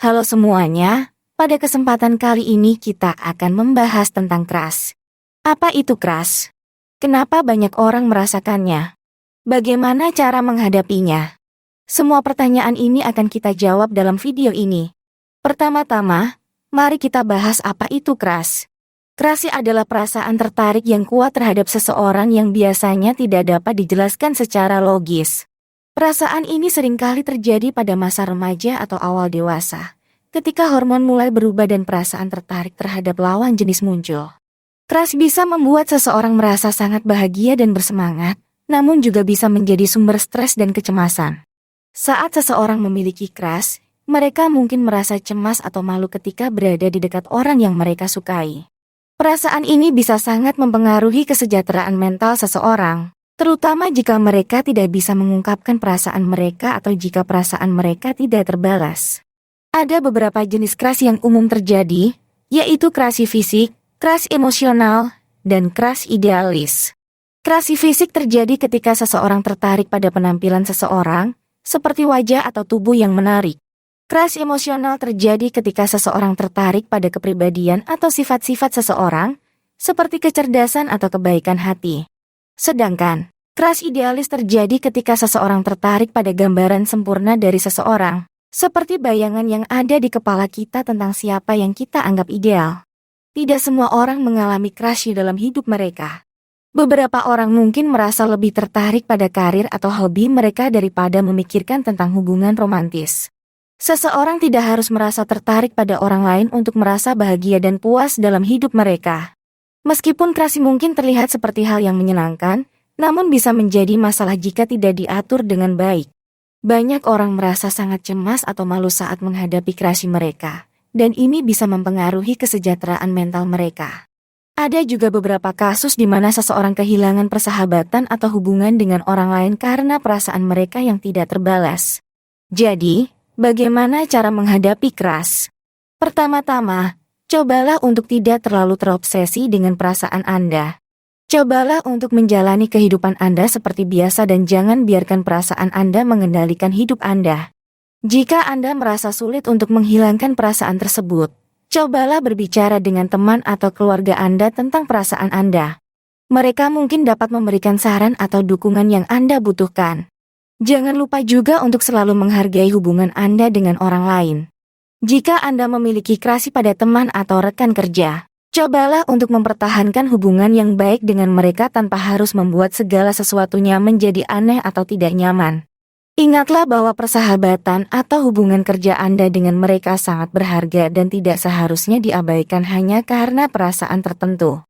Halo semuanya, pada kesempatan kali ini kita akan membahas tentang crush. Apa itu crush? Kenapa banyak orang merasakannya? Bagaimana cara menghadapinya? Semua pertanyaan ini akan kita jawab dalam video ini. Pertama-tama, mari kita bahas apa itu crush. Crush adalah perasaan tertarik yang kuat terhadap seseorang yang biasanya tidak dapat dijelaskan secara logis. Perasaan ini seringkali terjadi pada masa remaja atau awal dewasa, ketika hormon mulai berubah dan perasaan tertarik terhadap lawan jenis muncul. Crush bisa membuat seseorang merasa sangat bahagia dan bersemangat, namun juga bisa menjadi sumber stres dan kecemasan. Saat seseorang memiliki crush, mereka mungkin merasa cemas atau malu ketika berada di dekat orang yang mereka sukai. Perasaan ini bisa sangat mempengaruhi kesejahteraan mental seseorang, terutama jika mereka tidak bisa mengungkapkan perasaan mereka atau jika perasaan mereka tidak terbalas. Ada beberapa jenis crush yang umum terjadi, yaitu crush fisik, crush emosional, dan crush idealis. Crush fisik terjadi ketika seseorang tertarik pada penampilan seseorang, seperti wajah atau tubuh yang menarik. Crush emosional terjadi ketika seseorang tertarik pada kepribadian atau sifat-sifat seseorang, seperti kecerdasan atau kebaikan hati. Sedangkan, crush idealis terjadi ketika seseorang tertarik pada gambaran sempurna dari seseorang, seperti bayangan yang ada di kepala kita tentang siapa yang kita anggap ideal. Tidak semua orang mengalami crush dalam hidup mereka. Beberapa orang mungkin merasa lebih tertarik pada karir atau hobi mereka daripada memikirkan tentang hubungan romantis. Seseorang tidak harus merasa tertarik pada orang lain untuk merasa bahagia dan puas dalam hidup mereka. Meskipun crush mungkin terlihat seperti hal yang menyenangkan, namun bisa menjadi masalah jika tidak diatur dengan baik. Banyak orang merasa sangat cemas atau malu saat menghadapi crush mereka, dan ini bisa mempengaruhi kesejahteraan mental mereka. Ada juga beberapa kasus di mana seseorang kehilangan persahabatan atau hubungan dengan orang lain karena perasaan mereka yang tidak terbalas. Jadi, bagaimana cara menghadapi crush? Pertama-tama, cobalah untuk tidak terlalu terobsesi dengan perasaan Anda. Cobalah untuk menjalani kehidupan Anda seperti biasa dan jangan biarkan perasaan Anda mengendalikan hidup Anda. Jika Anda merasa sulit untuk menghilangkan perasaan tersebut, cobalah berbicara dengan teman atau keluarga Anda tentang perasaan Anda. Mereka mungkin dapat memberikan saran atau dukungan yang Anda butuhkan. Jangan lupa juga untuk selalu menghargai hubungan Anda dengan orang lain. Jika Anda memiliki crush pada teman atau rekan kerja, cobalah untuk mempertahankan hubungan yang baik dengan mereka tanpa harus membuat segala sesuatunya menjadi aneh atau tidak nyaman. Ingatlah bahwa persahabatan atau hubungan kerja Anda dengan mereka sangat berharga dan tidak seharusnya diabaikan hanya karena perasaan tertentu.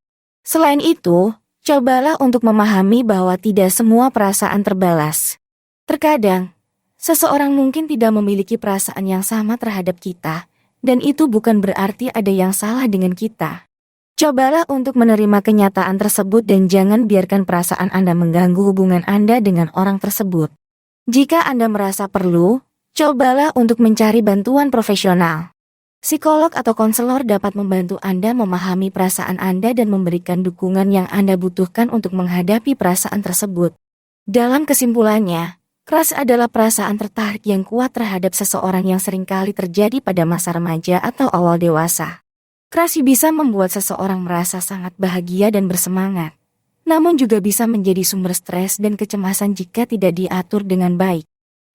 Selain itu, cobalah untuk memahami bahwa tidak semua perasaan terbalas. Terkadang, seseorang mungkin tidak memiliki perasaan yang sama terhadap kita, dan itu bukan berarti ada yang salah dengan kita. Cobalah untuk menerima kenyataan tersebut dan jangan biarkan perasaan Anda mengganggu hubungan Anda dengan orang tersebut. Jika Anda merasa perlu, cobalah untuk mencari bantuan profesional. Psikolog atau konselor dapat membantu Anda memahami perasaan Anda dan memberikan dukungan yang Anda butuhkan untuk menghadapi perasaan tersebut. Dalam kesimpulannya, crush adalah perasaan tertarik yang kuat terhadap seseorang yang seringkali terjadi pada masa remaja atau awal dewasa. Crush bisa membuat seseorang merasa sangat bahagia dan bersemangat, namun juga bisa menjadi sumber stres dan kecemasan jika tidak diatur dengan baik.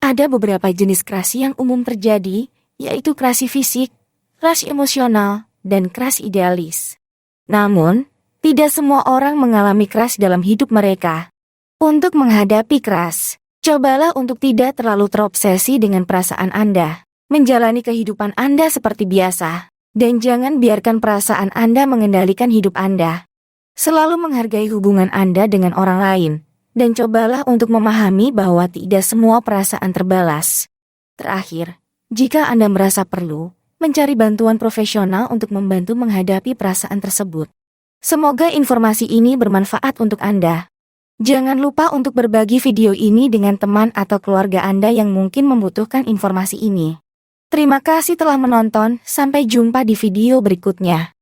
Ada beberapa jenis crush yang umum terjadi, yaitu crush fisik, crush emosional, dan crush idealis. Namun, tidak semua orang mengalami crush dalam hidup mereka. Untuk menghadapi crush, cobalah untuk tidak terlalu terobsesi dengan perasaan Anda. Menjalani kehidupan Anda seperti biasa, dan jangan biarkan perasaan Anda mengendalikan hidup Anda. Selalu menghargai hubungan Anda dengan orang lain, dan cobalah untuk memahami bahwa tidak semua perasaan terbalas. Terakhir, jika Anda merasa perlu, mencari bantuan profesional untuk membantu menghadapi perasaan tersebut. Semoga informasi ini bermanfaat untuk Anda. Jangan lupa untuk berbagi video ini dengan teman atau keluarga Anda yang mungkin membutuhkan informasi ini. Terima kasih telah menonton, sampai jumpa di video berikutnya.